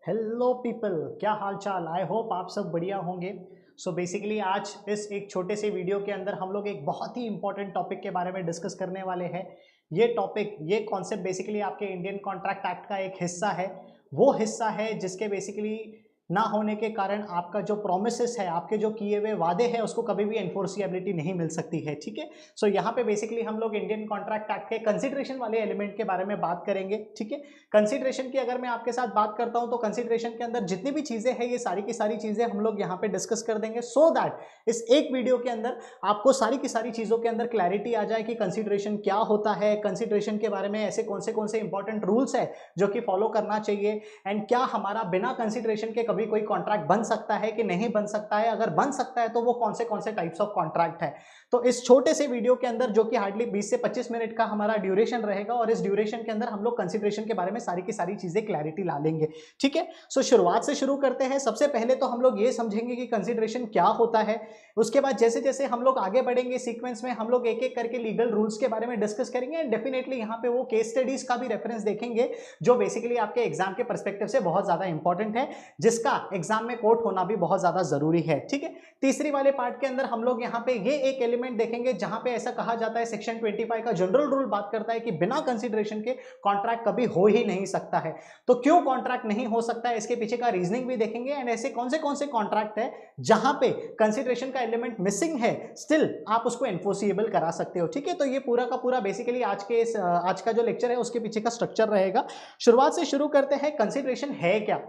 Hello people, क्या हाल चाल। I hope आप सब बढ़िया होंगे। सो बेसिकली आज इस एक छोटे से वीडियो के अंदर हम लोग एक बहुत ही इंपॉर्टेंट टॉपिक के बारे में डिस्कस करने वाले हैं। ये कॉन्सेप्ट बेसिकली आपके इंडियन कॉन्ट्रैक्ट एक्ट का एक हिस्सा है। वो हिस्सा है जिसके बेसिकली ना होने के कारण आपका जो प्रोमिसेस है, आपके जो किए हुए वादे हैं, उसको कभी भी एनफोर्सिएबिलिटी नहीं मिल सकती है। ठीक है। सो यहाँ पे बेसिकली हम लोग इंडियन कॉन्ट्रैक्ट एक्ट के कंसिडरेशन वाले एलिमेंट के बारे में बात करेंगे। ठीक है। कंसिडरेशन की अगर मैं आपके साथ बात करता हूं तो कंसिडरेशन के अंदर जितनी भी चीजें हैं, ये सारी की सारी चीजें हम लोग यहाँ पे डिस्कस कर देंगे, सो दैट इस एक वीडियो के अंदर आपको सारी की सारी चीजों के अंदर क्लैरिटी आ जाए कि कंसिडरेशन क्या होता है, कंसिडरेशन के बारे में ऐसे कौन से इंपॉर्टेंट रूल्स है जो कि फॉलो करना चाहिए, एंड क्या हमारा बिना कंसिडरेशन के कभी कोई कॉन्ट्रैक्ट बन सकता है कि नहीं बन सकता है, अगर बन सकता है तो वो कौन से टाइप्स ऑफ कॉन्ट्रैक्ट है। तो इस छोटे से वीडियो के अंदर, जो कि हार्डली 20 से 25 मिनट का हमारा ड्यूरेशन रहेगा, और इस ड्यूरेशन के अंदर हम लोग कंसिडरेशन के बारे में सारी की सारी चीजें क्लैरिटी ला लेंगे। ठीक है। सो शुरुआत से शुरू करते हैं। सबसे पहले तो हम लोग ये समझेंगे कि कंसिडरेशन क्या होता है। उसके बाद जैसे जैसे हम लोग आगे बढ़ेंगे सीक्वेंस में, हम लोग एक एक करके लीगल रूल्स के बारे में डिस्कस करेंगे, एंड डेफिनेटली यहाँ पे वो केस स्टडीज का भी रेफरेंस देखेंगे जो बेसिकली आपके एग्जाम के परस्पेक्टिव से बहुत ज्यादा इंपॉर्टेंट है, जिसका एग्जाम में कोट होना भी बहुत ज्यादा जरूरी है। ठीक है। तीसरी वाले पार्ट के अंदर हम लोग यहाँ पे ये एक एलिमेंट देखेंगे जहां पे ऐसा कहा जाता है, सेक्शन 25 का जनरल रूल बात करता है कि बिना कंसिडरेशन के कॉन्ट्रैक्ट कभी हो ही नहीं सकता है। तो क्यों कॉन्ट्रैक्ट नहीं हो सकता है, इसके पीछे का रीजनिंग भी देखेंगे, एंड ऐसे कौन से कॉन्ट्रैक्ट है जहां पे कंसिडरेशन का एलिमेंट मिसिंग है, स्टिल आप उसको एनफोर्सिएबल करा सकते हो। ठीक है। तो ये पूरा का पूरा बेसिकली आज का जो लेक्चर है उसके पीछे का स्ट्रक्चर रहेगा। शुरुआत से शुरू करते हैं, कंसिडरेशन है क्या।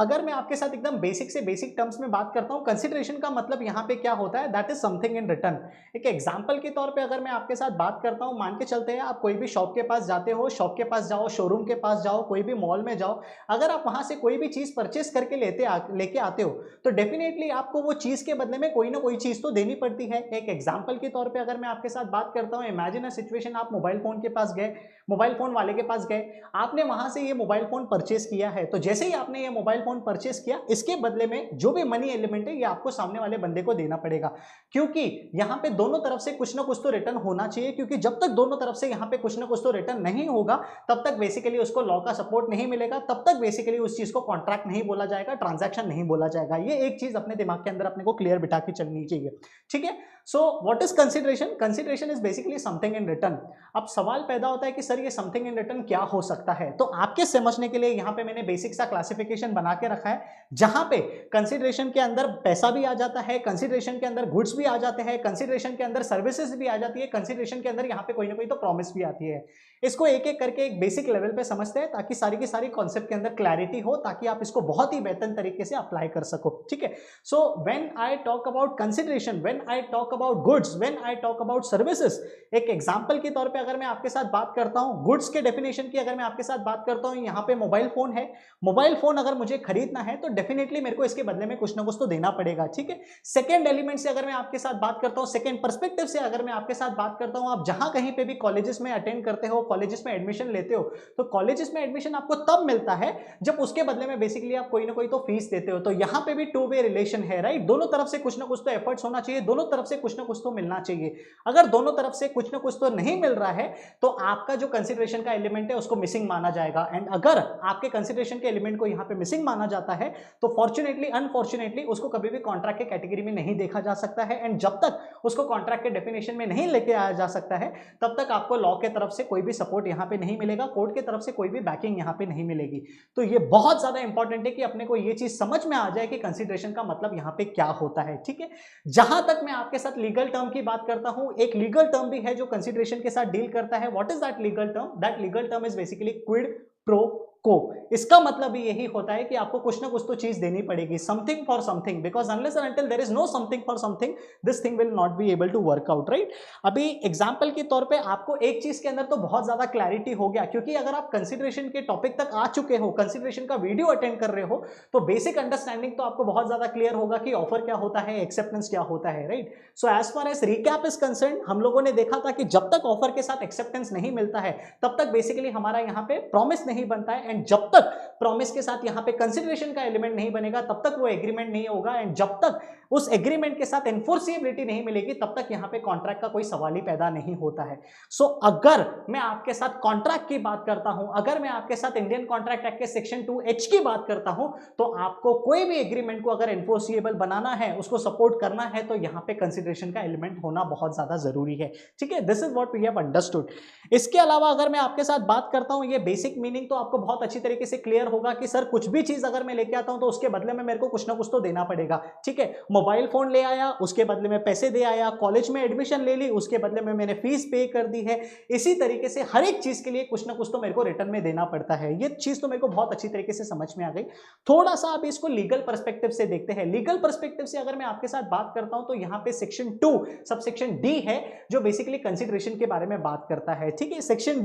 अगर मैं आपके साथ एकदम बेसिक से बेसिक टर्म्स में बात करता हूं, कंसिडरेशन का मतलब यहां पे क्या होता है, that is something in return. एक एग्जांपल के तौर पे अगर मैं आपके साथ बात करता हूं, मान के चलते हैं आप कोई भी शॉप के पास जाते हो, शॉप के पास जाओ, शोरूम के पास जाओ, कोई भी मॉल में जाओ, अगर आप वहां से कोई भी चीज परचेस करके लेके आते हो, तो डेफिनेटली आपको वो चीज के बदले में कोई ना कोई चीज तो देनी पड़ती है। एक एग्जाम्पल के तौर पर अगर मैं आपके साथ बात करता हूं, इमेजिन अ सिचुएशन, आप मोबाइल फोन के पास गए, मोबाइल फोन वाले के पास गए, आपने वहां से ये मोबाइल फोन परचेस किया है। तो जैसे ही आपने ये मोबाइल फोन परचेस किया, इसके बदले में जो भी मनी एलिमेंट है ये आपको सामने वाले बंदे को देना पड़ेगा, क्योंकि यहां पे दोनों तरफ से कुछ ना कुछ तो रिटर्न होना चाहिए, क्योंकि जब तक दोनों तरफ से यहां पे कुछ ना कुछ तो रिटर्न नहीं होगा, तब तक बेसिकली उसको लॉ का सपोर्ट नहीं मिलेगा, तब तक बेसिकली उस चीज को कॉन्ट्रैक्ट नहीं बोला जाएगा, ट्रांजैक्शन नहीं बोला जाएगा। ये एक चीज अपने दिमाग के अंदर अपने को क्लियर बिठा के चलनी चाहिए। ठीक है। So what is consideration? Consideration is basically something in return. अब सवाल पैदा होता है कि सर ये समथिंग इन रिटर्न क्या हो सकता है। तो आपके समझने के लिए यहां पे मैंने बेसिक सा क्लासिफिकेशन बना के रखा है, जहां पे कंसिडरेशन के अंदर पैसा भी आ जाता है, कंसिडरेशन के अंदर गुड्स भी आ जाते हैं, कंसिडरेशन के अंदर सर्विसेज भी आ जाती है, कंसिडरेशन के अंदर यहां पे कोई ना कोई तो प्रॉमिस भी आती है। इसको एक एक करके एक बेसिक लेवल पे समझते हैं, ताकि सारी की सारी कॉन्सेप्ट के अंदर क्लैरिटी हो, ताकि आप इसको बहुत ही बेहतर तरीके से अप्लाई कर सको। ठीक है। So when I talk about consideration, when I talk about goods, when I talk about services, एक एग्जांपल के तौर पे अगर मैं आपके साथ बात करता हूं गुड्स के डेफिनेशन की, अगर मैं आपके साथ बात करता हूं, यहां पे मोबाइल फोन है, मोबाइल फोन अगर मुझे खरीदना है तो डेफिनेटली मेरे को इसके बदले में कुछ ना कुछ तो देना पड़ेगा। ठीक है। सेकंड एलिमेंट से अगर मैं आपके साथ बात करता हूं, सेकंड पर्सपेक्टिव से अगर मैं आपके साथ बात करता हूं, आप जहां कहीं पे भी कॉलेजेस में अटेंड करते हो, कॉलेजेस में एडमिशन लेते हो, तो कॉलेजेस में एडमिशन आपको तब मिलता है जब उसके बदले में बेसिकली आप कोई ना कोई तो फीस देते हो। तो यहां पे भी टू वे रिलेशन है, राइट। दोनों तरफ से कुछ ना कुछ तो एफर्ट्स होना चाहिए, दोनों तरफ से कुछ ना कुछ तो मिलना चाहिए। अगर दोनों तरफ से कुछ ना कुछ तो नहीं मिल रहा है, तो आपका जो कंसिडरेशन का एलिमेंट है उसको मिसिंग माना जाएगा। एंड अगर आपके कंसिडरेशन के एलिमेंट को यहां पे मिसिंग माना जाता है, तो फॉर्चुनेटली अनफॉर्चुनेटली उसको कभी भी कॉन्ट्रैक्ट के कैटेगरी में नहीं देखा जा सकता है। एंड जब तक उसको कॉन्ट्रैक्ट के डेफिनेशन में नहीं लेके आया जा सकता है, तब तक आपको लॉ के तरफ से कोई भी सपोर्ट यहां पे नहीं मिलेगा, कोर्ट के तरफ से कोई भी बैकिंग यहां पे नहीं मिलेगी। तो ये बहुत ज्यादा इंपॉर्टेंट है कि अपने को ये चीज समझ में आ जाए कि कंसिडरेशन का मतलब यहां पे क्या होता है। ठीक है। जहां तक मैं आपके साथ लीगल टर्म की बात करता हूं, एक लीगल टर्म भी है जो कंसिडरेशन के साथ डील करता है। What is that legal term? That legal term is basically quid pro को। इसका मतलब भी यही होता है कि आपको कुछ ना कुछ तो चीज देनी पड़ेगी, something for something, because unless and until there is no something for something, this thing will not be able to work out, right. अभी एग्जांपल के तौर पे आपको एक चीज के अंदर तो बहुत ज्यादा क्लैरिटी हो गया, क्योंकि अगर आप कंसिडरेशन के टॉपिक तक आ चुके हो, कंसिडरेशन का वीडियो अटेंड कर रहे हो, तो बेसिक अंडरस्टैंडिंग तो आपको बहुत ज्यादा क्लियर होगा कि ऑफर क्या होता है, एक्सेप्टेंस क्या होता है, right. So as far as recap is concerned, हम लोगों ने देखा था कि जब तक ऑफर के साथ एक्सेप्टेंस नहीं मिलता है, तब तक बेसिकली हमारा यहाँ पे प्रॉमिस नहीं बनता है, एंड जब तक प्रॉमिस के साथ यहाँ पे कंसिडरेशन का एलिमेंट नहीं बनेगा तब तक वो एग्रीमेंट नहीं होगा, एंड जब तक उस एग्रीमेंट के साथ एनफोर्सिएबिलिटी नहीं मिलेगी तब तक यहाँ पे कॉन्ट्रैक्ट का कोई सवाल ही पैदा नहीं होता है। सो अगर मैं आपके साथ कॉन्ट्रैक्ट की बात करता हूं, अगर मैं आपके साथ इंडियन कॉन्ट्रैक्ट एक्ट के सेक्शन 2H की बात करता हूं, तो आपको कोई भी एग्रीमेंट को अगर एनफोर्सिएबल बनाना है, उसको सपोर्ट करना है, तो यहाँ पे कंसिडरेशन का एलिमेंट होना बहुत ज्यादा जरूरी है। ठीक है, this is what we have understood. इसके अलावा अगर मैं आपके साथ बात करता हूं, ये बेसिक मीनिंग तो आपको बहुत अच्छी तरीके से क्लियर होगा कि सर कुछ भी चीज अगर मैं लेके आता हूं तो उसके बदले में मेरे को कुछ ना कुछ तो देना पड़ेगा। ठीक है, मोबाइल फोन ले आया, उसके बदले में पैसे दे आया, कॉलेज में एडमिशन ले ली, उसके बदले में मैंने फीस पे कर दी है। इसी तरीके से हर एक चीज के लिए कुछ ना कुछ तो मेरे को रिटर्न में देना पड़ता है। ये चीज तो मेरे को बहुत अच्छी तरीके से समझ में आ गई। थोड़ा सा आप इसको लीगल पर्सपेक्टिव से देखते हैं। लीगल पर्सपेक्टिव से अगर मैं आपके साथ बात करता हूं तो यहां पे सेक्शन 2 सबसेक्शन डी है जो बेसिकली कंसीडरेशन के बारे में बात करता है। ठीक है, सेक्शन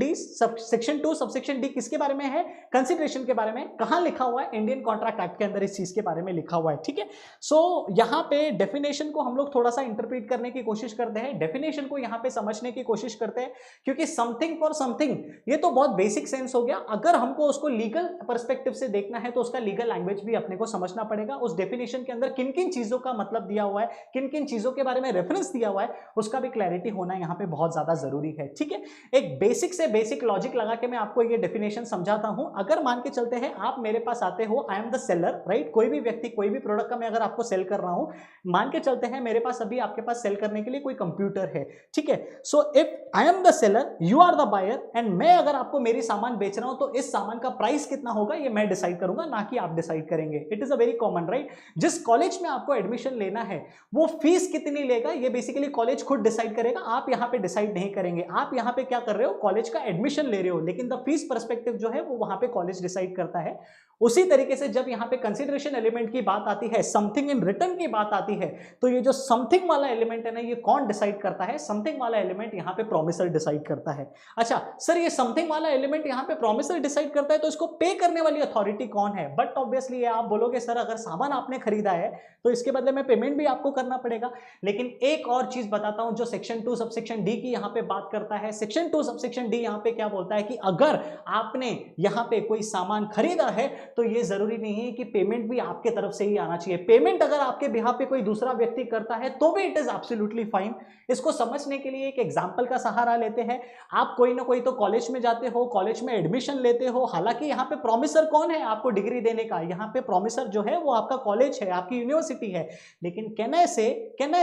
2 सबसेक्शन डी किसके बारे में है? कंसीडरेशन के बारे में। कहां लिखा हुआ है? इंडियन कॉन्ट्रैक्ट एक्ट के अंदर इस चीज के बारे में लिखा हुआ है। ठीक है, सो यहां पे डेफिनेशन को हम लोग थोड़ा सा इंटरप्रेट करने की कोशिश करते हैं, डेफिनेशन को यहां पे समझने की कोशिश करते हैं, क्योंकि समथिंग फॉर समथिंग ये तो बहुत बेसिक सेंस हो गया। अगर हमको उसको लीगल पर्सपेक्टिव से देखना है तो उसका लीगल लैंग्वेज भी अपने को समझना पड़ेगा। उस डेफिनेशन के अंदर किन किन चीजों का मतलब दिया हुआ है, किन किन चीजों के बारे में रेफरेंस दिया हुआ है, उसका भी क्लैरिटी होना यहां पे बहुत ज्यादा जरूरी है। ठीक है, एक बेसिक से बेसिक लॉजिक लगा के मैं आपको ये डेफिनेशन समझाता हूं। अगर मान के चलते हैं आप मेरे पास आते हो, आई एम द सेलर, राइट? कोई भी व्यक्ति कोई भी प्रोडक्ट का मैं अगर आपको सेल कर रहा हूं, मान के चलते हैं मेरे पास अभी आपके पास सेल करने के लिए कोई कंप्यूटर है। ठीक है, so if I am the seller, you are the buyer, and मैं अगर आपको मेरी सामान बेच रहा हूं तो इस सामान का प्राइस कितना होगा ये मैं डिसाइड करूंगा, ना कि आप डिसाइड करेंगे। It is a very common, right? जिस कॉलेज में आपको एडमिशन लेना है वो फीस कितनी लेगा ये बेसिकली कॉलेज खुद डिसाइड करेगा, आप यहां पे डिसाइड नहीं करेंगे। आप यहां पे क्या कर रहे हो? कॉलेज का एडमिशन ले रहे हो, लेकिन द फीस पर्सपेक्टिव जो है वो वहां पे कॉलेज डिसाइड करता है। उसी तरीके से जब यहां पे कंसीडरेशन एलिमेंट की बात आती है, समथिंग इन रिटर्न की बात आती है, तो ये जो समथिंग वाला एलिमेंट है ना, ये कौन डिसाइड करता है? समथिंग वाला एलिमेंट यहां पे प्रोमिसर डिसाइड करता है। अच्छा सर, ये समथिंग वाला एलिमेंट यहां पे प्रोमिसर डिसाइड करता है, तो इसको पे करने वाली अथॉरिटी कौन है? बट ऑब्वियसली आप बोलोगे सर अगर सामान आपने खरीदा है तो इसके बदले में पेमेंट भी आपको करना पड़ेगा। लेकिन एक और चीज बताता हूं जो सेक्शन 2 सबसेक्शन डी की यहां पे बात करता है। सेक्शन 2 सबसेक्शन डी यहां पे क्या बोलता है कि अगर आपने यहां पे कोई सामान खरीदा है तो ये जरूरी नहीं है कि पेमेंट भी आपके तरफ से ही आना चाहिए। पेमेंट अगर आपके बिहाफ पे कोई दूसरा व्यक्ति करता है तो भी इट इज एब्सोल्युटली फाइन। इसको समझने के लिए एक एग्जांपल का सहारा लेते हैं। आप कोई ना कोई तो कॉलेज में जाते हो, कॉलेज में एडमिशन लेते हो, हालांकि यहां पे प्रोमिसर कौन है आपको डिग्री देने का? यहां पे प्रोमिसर जो है वो आपका कॉलेज है, आपकी यूनिवर्सिटी है। लेकिन कहने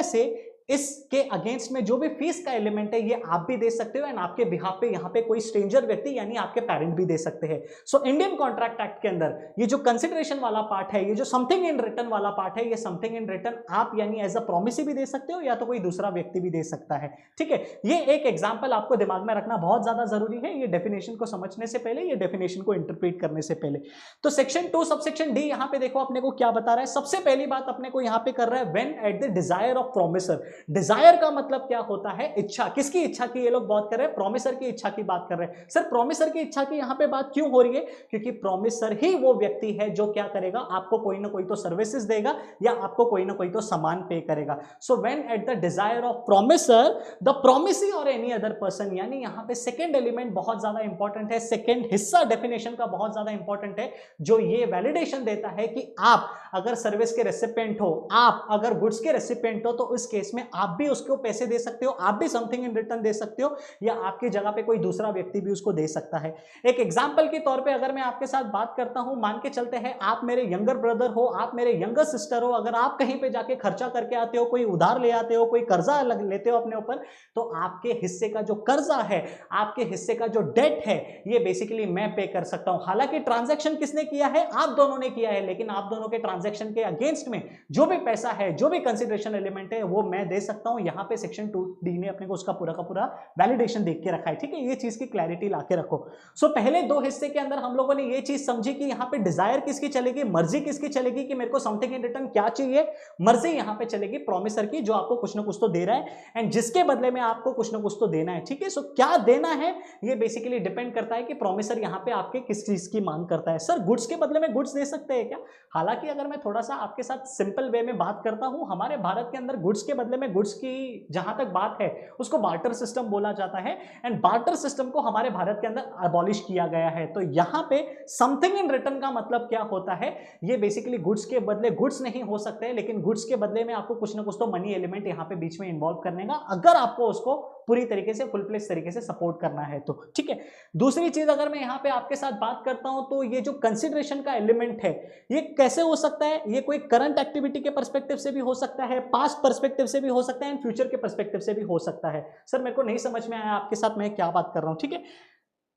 से इसके अगेंस्ट में जो भी फीस का एलिमेंट है ये आप भी दे सकते हो, एंड आपके बिहाफ पे यहाँ पे कोई स्ट्रेंजर व्यक्ति यानी आपके पेरेंट भी दे सकते हैं। सो इंडियन कॉन्ट्रैक्ट एक्ट के अंदर ये जो कंसिडरेशन वाला पार्ट है, ये जो समथिंग इन रिटर्न वाला पार्ट है, ये समथिंग इन रिटर्न आप यानी एज अ प्रॉमिस भी दे सकते हो या तो कोई दूसरा व्यक्ति भी दे सकता है। ठीक है, ये एक एग्जाम्पल आपको दिमाग में रखना बहुत ज्यादा जरूरी है, ये डेफिनेशन को समझने से पहले, ये डेफिनेशन को इंटरप्रेट करने से पहले। तो सेक्शन 2 सबसेक्शन डी यहाँ पे देखो अपने को क्या बता रहा है। सबसे पहली बात अपने को यहाँ पे कर रहा है when at the desire of promisor. Desire का मतलब क्या होता है? इच्छा। किसकी इच्छा की ये लोग बात कर रहे हैं? प्रोमिसर की इच्छा की बात कर रहे हैं। सर प्रोमिसर की इच्छा की यहां पे बात क्यों हो रही है? क्योंकि प्रोमिसर ही वो व्यक्ति है जो क्या करेगा, आपको कोई ना कोई तो सर्विसेज देगा या आपको कोई ना कोई तो सामान पे करेगा। So when at the desire of promisor the promisee और एनी अदर पर्सन, यानी यहां पे सेकंड एलिमेंट बहुत ज्यादा इंपॉर्टेंट है, सेकंड हिस्सा डेफिनेशन का बहुत ज्यादा इंपॉर्टेंट है, जो ये वैलिडेशन देता है कि आप अगर सर्विस के रेसिपिएंट हो, आप अगर गुड्स के रेसिपिएंट हो, तो इस केस में आप भी उसको पैसे दे सकते हो, आप भी समथिंग इन रिटर्न दे सकते हो, या आपकी जगह पे कोई दूसरा व्यक्ति भी उसको दे सकता है। एक एग्जांपल के तौर पे अगर मैं आपके साथ बात करता हूं, मान के चलते हैं आप मेरे यंगर ब्रदर हो, आप मेरे यंगर सिस्टर हो, अगर आप कहीं पे जाके खर्चा करके आते हो, कोई उधार ले आते हो, कोई कर्जा लेते हो अपने ऊपर, तो आपके हिस्से का जो कर्जा है, आपके हिस्से का जो डेट है, ये बेसिकली मैं पे कर सकता हूं। हालांकि ट्रांजैक्शन किसने किया है? आप दोनों ने किया है, लेकिन आप दोनों के ट्रांजैक्शन के अगेंस्ट में जो भी पैसा है, जो भी कंसिडरेशन एलिमेंट है, वो मैं दे सकता हूं। यहां पे सेक्शन 2D ने अपने को उसका पूरा का पूरा वैलिडेशन देख के रखा है। ठीक है, ये चीज की क्लैरिटी लाके रखो। सो पहले दो हिस्से के अंदर हम लोगों ने ये चीज समझी कि यहां पे डिजायर किसकी चलेगी, मर्जी किसकी चलेगी कि मेरे को समथिंग इन रिटर्न क्या चाहिए। मर्जी यहां पे चलेगी प्रोमिसर की, जो आपको कुछ ना कुछ तो दे रहा है एंड जिसके बदले में आपको कुछ ना कुछ तो देना है। ठीक है, सो क्या देना है ये बेसिकली डिपेंड करता है कि प्रोमिसर यहां पे आपके किस चीज की मांग करता है। सर गुड्स के बदले में गुड्स दे सकते हैं क्या? हालांकि अगर मैं थोड़ा सा आपके साथ सिंपल वे में बात करता हूं, हमारे भारत के अंदर गुड्स के बदले में गुड्स की जहां तक बात है उसको बार्टर सिस्टम बोला जाता है, एंड बार्टर सिस्टम को हमारे भारत के अंदर अबॉलिश किया गया है। तो यहां पे समथिंग इन रिटर्न का मतलब क्या होता है, ये बेसिकली गुड्स के बदले गुड्स नहीं हो सकते, लेकिन गुड्स के बदले में आपको कुछ ना कुछ तो मनी एलिमेंट यहां पे बीच में इन्वॉल्व करने का, अगर आपको उसको पूरी तरीके से फुल फ्लेज तरीके से सपोर्ट करना है तो। ठीक है, दूसरी चीज अगर मैं यहां पे आपके साथ बात करता हूं तो ये जो कंसिडरेशन का एलिमेंट है ये कैसे हो सकता है, ये कोई करंट एक्टिविटी के पर्सपेक्टिव से भी हो सकता है, पास्ट पर्सपेक्टिव से भी हो सकता है, एंड फ्यूचर के पर्सपेक्टिव से भी हो सकता है। सर मेरे को नहीं समझ में आया आपके साथ मैं क्या बात कर रहा हूं। ठीक है,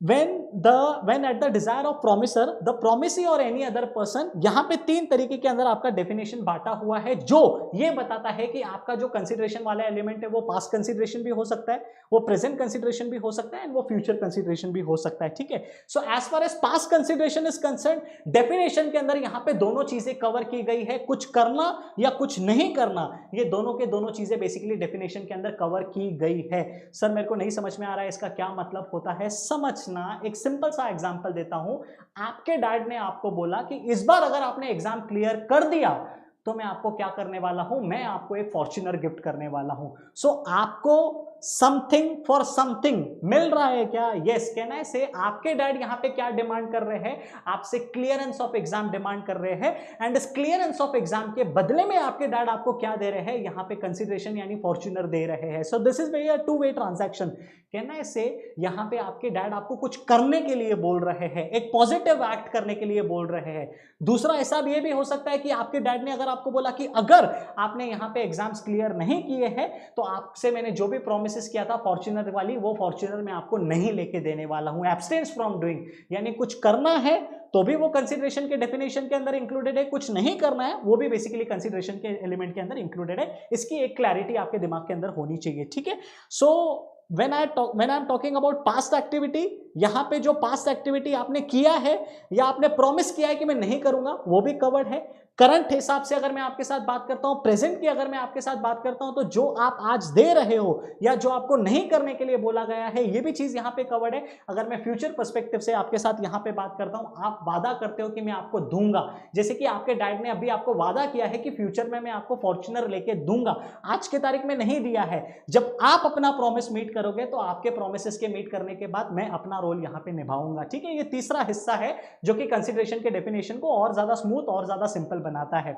when at the desire of promisor the promisee or any other person, यहां पे तीन तरीके के अंदर आपका डेफिनेशन बांटा हुआ है जो ये बताता है कि आपका जो कंसिडरेशन वाला एलिमेंट है वो पास्ट कंसिडरेशन भी हो सकता है, वो प्रेजेंट कंसिडरेशन भी हो सकता है, एंड वो फ्यूचर कंसिडरेशन भी हो सकता है। ठीक है, so as far as past consideration is concerned, definition के अंदर यहां पे दोनों चीजें कवर की गई है, कुछ करना या कुछ नहीं करना, ये दोनों के दोनों चीजें बेसिकली डेफिनेशन के अंदर कवर की गई है। सर मेरे को नहीं समझ में आ रहा है इसका क्या मतलब होता है, समझ एक सिंपल सा एग्जांपल देता हूं। आपके डैड ने आपको बोला कि इस बार अगर आपने एग्जाम क्लियर कर दिया तो मैं आपको क्या करने वाला हूं, मैं आपको एक फॉर्च्यूनर गिफ्ट करने वाला हूं। सो आपको समथिंग फॉर समथिंग मिल रहा है क्या? यस, कैन आई से आपके डैड यहां पे क्या डिमांड कर रहे हैं, आपसे क्लियरेंस ऑफ एग्जाम डिमांड कर रहे हैं, एंड इस क्लियरेंस ऑफ एग्जाम के बदले में आपके डैड आपको क्या दे रहे हैं, यहां पे कंसिडरेशन यानी फॉर्च्यूनर दे रहे हैं। सो this is very a two way transaction. Can I से यहां पे आपके डैड आपको कुछ करने के लिए बोल रहे हैं, एक पॉजिटिव एक्ट करने के लिए बोल रहे हैं। दूसरा ऐसा भी ये भी हो सकता है कि आपके डैड ने अगर आपको बोला कि अगर आपने यहां पे एग्जाम्स क्लियर नहीं किए हैं तो आपसे मैंने जो भी प्रोमिस किया था फॉर्च्यूनर वाली, वो फॉर्च्यूनर मैं आपको नहीं लेके देने वाला हूं। एब्सटेंस फ्रॉम डूइंग यानी कुछ करना है तो भी वो कंसिडरेशन के डेफिनेशन के अंदर इंक्लूडेड है, कुछ नहीं करना है वो भी बेसिकली कंसिडरेशन के एलिमेंट के अंदर इंक्लूडेड है। इसकी एक क्लैरिटी आपके दिमाग के अंदर होनी चाहिए। ठीक है, सो when I am talking about past activity, यहां पे जो पास्ट एक्टिविटी आपने किया है या आपने प्रॉमिस किया है कि मैं नहीं करूंगा वो भी कवर्ड है। करंट हिसाब से अगर मैं आपके साथ बात करता हूं, प्रेजेंट की अगर मैं आपके साथ बात करता हूं, तो जो आप आज दे रहे हो या जो आपको नहीं करने के लिए बोला गया है ये भी चीज यहां पे कवर्ड है। अगर मैं फ्यूचर पर्सपेक्टिव से आपके साथ यहां पे बात करता हूं, आप वादा करते हो कि मैं आपको दूंगा, जैसे कि आपके डैड ने अभी आपको वादा किया है कि फ्यूचर में मैं आपको फॉर्च्यूनर लेके दूंगा, आज के तारीख में नहीं दिया है। जब आप अपना प्रॉमिस मीट करोगे तो आपके प्रोमिसेस के मीट करने के बाद मैं अपना रोल यहां पे निभाऊंगा। ठीक है, ये तीसरा हिस्सा है जो कि कंसिडरेशन के डेफिनेशन को और ज्यादा स्मूथ और ज्यादा सिंपल बनाता है।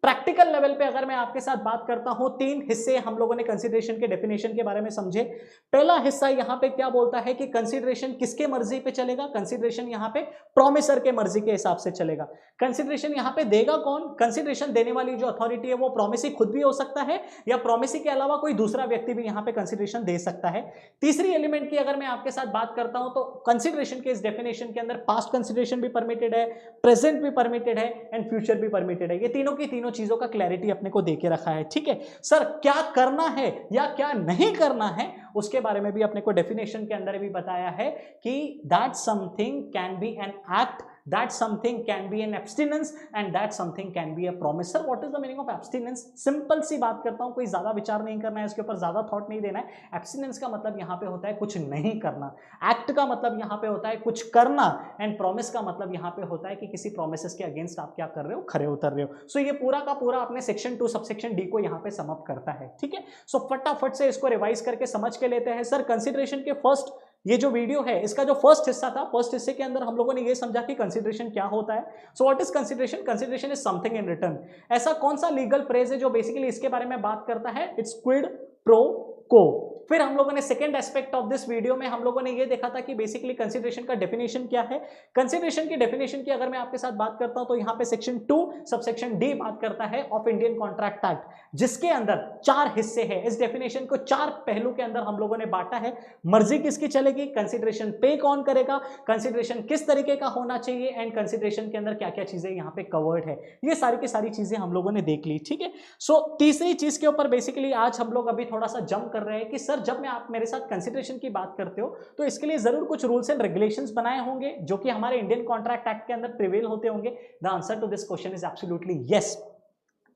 प्रैक्टिकल लेवल पे अगर मैं आपके साथ बात करता हूं, तीन हिस्से हम लोगों ने कंसिडरेशन के डेफिनेशन के बारे में समझे। पहला हिस्सा यहां पे क्या बोलता है कि कंसिडरेशन किसके मर्जी पे चलेगा, कंसिडरेशन यहां पे प्रोमिसर के मर्जी के हिसाब से चलेगा। कंसिडरेशन यहां पे देगा कौन, कंसिडरेशन देने वाली जो अथॉरिटी है वो प्रोमिसी खुद भी हो सकता है या प्रोमिसी के अलावा कोई दूसरा व्यक्ति भी यहां पे कंसिडरेशन दे सकता है। तीसरी एलिमेंट की अगर मैं आपके साथ बात करता हूं तो कंसिडरेशन के इस डेफिनेशन के अंदर पास्ट कंसिडरेशन भी परमिटेड है, प्रेजेंट भी परमिटेड है, एंड फ्यूचर भी परमिटेड है। ये तीनों की तीनों चीजों का क्लैरिटी अपने को देके रखा है। ठीक है सर, क्या करना है या क्या नहीं करना है उसके बारे में भी अपने को डेफिनेशन के अंदर भी बताया है कि that something can be an act, that something can be an abstinence and that something can be a promise. Sir, what is the meaning of abstinence? Simple सी बात करता हूं, कोई ज्यादा विचार नहीं करना है, इसके ऊपर ज्यादा थॉट नहीं देना है। एब्सटिनेंस का मतलब यहां पे होता है कुछ नहीं करना, एक्ट का मतलब यहां पे होता है कुछ करना, एंड प्रॉमिस का मतलब यहां पे होता है कि किसी प्रोमिसेस के अगेंस्ट आप क्या कर रहे हो, खरे उतर रहे हो। सो ये पूरा का पूरा अपने सेक्शन 2 सबसेक्शन डी को यहां पे सम अप करता है। ठीक है, सो फटाफट से इसको रिवाइज करके समझ के लेते हैं। सर कंसिडरेशन के फर्स्ट ये जो वीडियो है इसका जो फर्स्ट हिस्सा था, फर्स्ट हिस्से के अंदर हम लोगों ने ये समझा कि कंसिडरेशन क्या होता है। So what is consideration? Consideration is something in return. ऐसा कौन सा लीगल फ्रेज है जो बेसिकली इसके बारे में बात करता है? इट्स क्विड प्रो को। फिर हम लोगों ने second aspect of this video में हम लोगों ने ये देखा था कि बेसिकली कंसिडरेशन का डेफिनेशन क्या है। कंसिडरेशन की डेफिनेशन की अगर मैं आपके साथ बात करता हूं तो यहां पे सेक्शन 2 सबसेक्शन डी बात करता है ऑफ इंडियन कॉन्ट्रैक्ट एक्ट, जिसके अंदर 4 हिस्से हैं। इस डेफिनेशन को 4 पहलू के अंदर हम लोगों ने बांटा है। मर्जी किसकी चलेगी, कंसिडरेशन पे कौन करेगा, कंसिडरेशन किस तरीके का होना चाहिए, एंड कंसिडरेशन के अंदर क्या क्या चीजें यहां पे कवर्ड है, ये सारी की सारी चीजें हम लोगों ने देख ली। ठीक है, सो तीसरी चीज के ऊपर बेसिकली आज हम लोग अभी थोड़ा सा जंप कर रहे हैं कि सर जब मैं आप मेरे साथ कंसिडरेशन की बात करते हो तो इसके लिए जरूर कुछ रूल्स एंड रेगुलेशंस बनाए होंगे जो कि हमारे इंडियन कॉन्ट्रैक्ट एक्ट के अंदर प्रिवेल होते होंगे। The answer to this question is absolutely yes.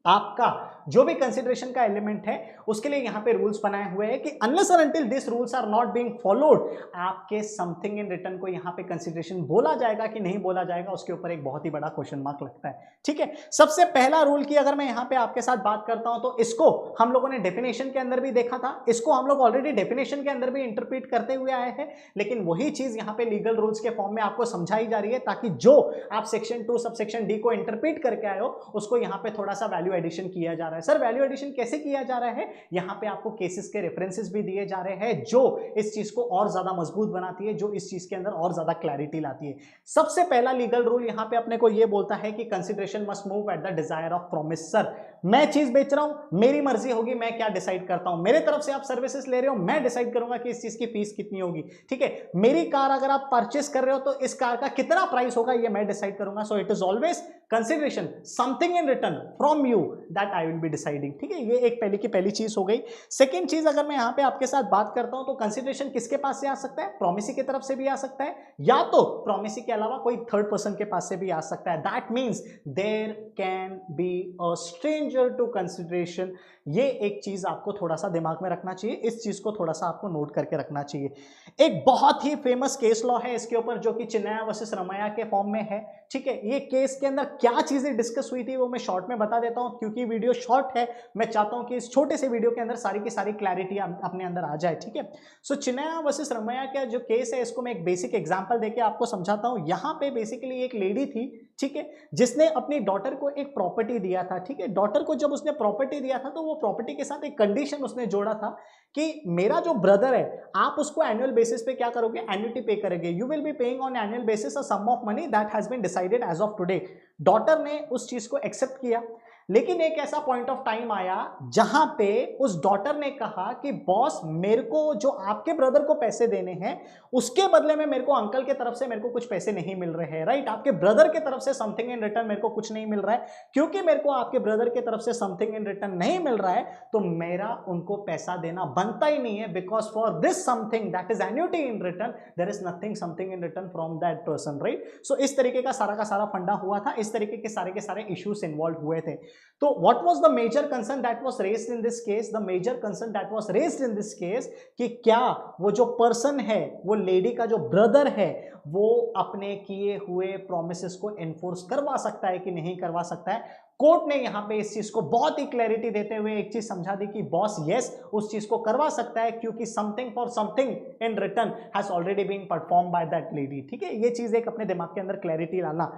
आपका जो भी कंसिडरेशन का एलिमेंट है उसके लिए यहां पे रूल्स बनाए हुए हैं कि अनलेस और until this rules are not being followed, आपके समथिंग इन रिटर्न को यहां पे कंसिडरेशन बोला जाएगा कि नहीं बोला जाएगा, उसके ऊपर एक बहुत ही बड़ा क्वेश्चन मार्क लगता है। ठीक है, सबसे पहला रूल की अगर मैं यहां पे आपके साथ बात करता हूं तो इसको हम लोगों ने डेफिनेशन के अंदर भी देखा था, इसको हम लोग ऑलरेडी डेफिनेशन के अंदर भी इंटरप्रेट करते हुए आए हैं, लेकिन वही चीज यहां पे लीगल रूल्स के फॉर्म में आपको समझाई जा रही है ताकि जो आप सेक्शन 2 सब सेक्शन डी को इंटरप्रेट करके आए हो उसको यहां पे थोड़ा सा वैल्यू एडिशन किया जा रहा है। सर वैल्यू एडिशन कैसे किया जा रहा है? यहां पे आपको केसेस के रेफरेंसेस भी दिए जा रहे हैं जो इस चीज को और ज्यादा मजबूत बनाती है, जो इस चीज के अंदर और ज्यादा क्लैरिटी लाती है। सबसे पहला लीगल रूल यहां पे अपने को यह बोलता है कि consideration must move at the desire of promise. Sir मैं चीज बेच रहा हूं, मेरी मर्जी होगी मैं क्या डिसाइड करता हूं, मेरे तरफ से आप सर्विसेज ले रहे हो, मैं डिसाइड करूंगा कि इस चीज की फीस कितनी होगी। ठीक है, मेरी कार अगर आप परचेस कर रहे हो तो इस कार का कितना प्राइस होगा ये मैं डिसाइड करूंगा। So it is always consideration something in return from you that I will be deciding. ठीक है, ये एक पहली की पहली चीज हो गई। सेकंड चीज अगर मैं यहां पे आपके साथ बात करता हूं तो कंसिडरेशन किसके पास से आ सकता है? प्रॉमिसी की तरफ से भी आ सकता है या तो प्रॉमिसी के अलावा कोई थर्ड पर्सन के पास से भी आ सकता है। That means there can be a stranger to consideration. ये एक चीज आपको थोड़ा सा दिमाग में रखना चाहिए, इस चीज को थोड़ा सा आपको नोट करके रखना चाहिए। एक बहुत ही फेमस केस लॉ है इसके ऊपर जो कि चिन्नैया वर्सेस रमैया के फॉर्म में है। ठीक है, ये केस के अंदर क्या चीजें डिस्कस हुई थी वो मैं शॉर्ट में बता देता हूं क्योंकि वीडियो शॉर्ट है, मैं चाहता हूं कि इस छोटे से वीडियो के अंदर सारी की सारी क्लैरिटी अपने अंदर आ जाए। ठीक है, सो चिन्नैया वर्सेस रमैया का जो केस है इसको मैं एक बेसिक एग्जांपल देके आपको समझाता हूं। यहां पे बेसिकली एक लेडी थी, ठीक है, जिसने अपनी डॉटर को एक प्रॉपर्टी दिया था। ठीक है, डॉटर को जब उसने प्रॉपर्टी दिया था तो वो प्रॉपर्टी के साथ एक कंडीशन उसने जोड़ा था कि मेरा जो ब्रदर है आप उसको एनुअल बेसिस पे क्या करोगे? एन्युटी पे करेंगे। You will be paying on annual basis a sum of money that has been decided as of today. Daughter ने उस चीज को एक्सेप्ट किया, लेकिन एक ऐसा पॉइंट ऑफ टाइम आया जहां पे उस डॉटर ने कहा कि बॉस मेरे को जो आपके ब्रदर को पैसे देने हैं उसके बदले में मेरे को अंकल के तरफ से मेरे को कुछ पैसे नहीं मिल रहे हैं। राइट, आपके ब्रदर के तरफ से समथिंग इन रिटर्न मेरे को कुछ नहीं मिल रहा है। क्योंकि मेरे को आपके ब्रदर के तरफ से समथिंग इन रिटर्न नहीं मिल रहा है तो मेरा उनको पैसा देना बनता ही नहीं है, because for this something that is annuity in return there is nothing something in return from that person. Right, so इस तरीके का सारा फंडा हुआ था, इस तरीके के सारे इश्यूज इन्वॉल्व हुए थे। तो what was the major concern that was raised in this case? The major concern that was raised in this case कि क्या वो जो पर्सन है, वो लेडी का जो ब्रदर है, वो अपने किए हुए प्रोमिसेस को एनफोर्स करवा सकता है कि नहीं करवा सकता है। कोर्ट ने यहां पे इस चीज को बहुत ही क्लैरिटी देते हुए एक चीज समझा दी कि बॉस यस उस चीज को करवा सकता है क्योंकि something for something in return has already been perform by that lady. ठीक है, ये चीज एक अपने दिमाग के अंदर क्लैरिटी लाना।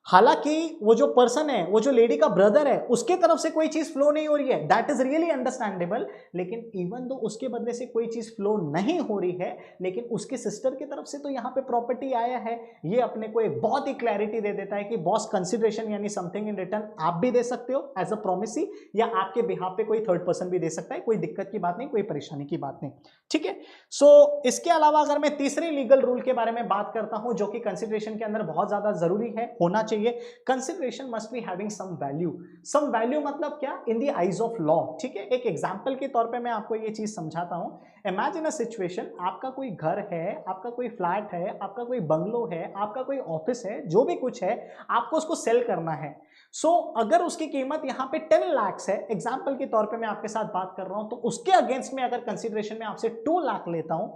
हालांकि वो जो पर्सन है, वो जो लेडी का ब्रदर है, उसके तरफ से कोई चीज फ्लो नहीं हो रही है, दैट इज रियली अंडरस्टैंडेबल। लेकिन इवन दो उसके बदले से कोई चीज फ्लो नहीं हो रही है, लेकिन उसके सिस्टर की तरफ से तो यहां पे प्रॉपर्टी आया है, ये अपने को एक बहुत ही क्लैरिटी दे देता है कि बॉस कंसिडरेशन यानी समथिंग इन रिटर्न आप भी दे सकते हो एज अ प्रोमिसी, या आपके बिहाफ पे कोई थर्ड पर्सन भी दे सकता है। कोई दिक्कत की बात नहीं, कोई परेशानी की बात नहीं। ठीक है, सो इसके अलावा अगर मैं तीसरे लीगल रूल के बारे में बात करता हूं जो कि कंसिडरेशन के अंदर बहुत ज्यादा जरूरी है, होना चाहिए, consideration must be having some value. Some value मतलब क्या? In the eyes of law. ठीक है, एक एग्जांपल के तौर पे मैं आपको ये चीज समझाता हूं। इमेजिन अ सिचुएशन, आपका कोई घर है, आपका कोई फ्लैट है, आपका कोई बंगलो है, आपका कोई ऑफिस है, जो भी कुछ है, आपको उसको सेल करना है। सो अगर उसकी कीमत यहाँ पे 10 लाख है, एग्जाम्पल के तौर पे मैं आपके साथ बात कर रहा हूं, तो उसके अगेंस्ट में अगर कंसिडरेशन में आपसे 2 लाख लेता हूं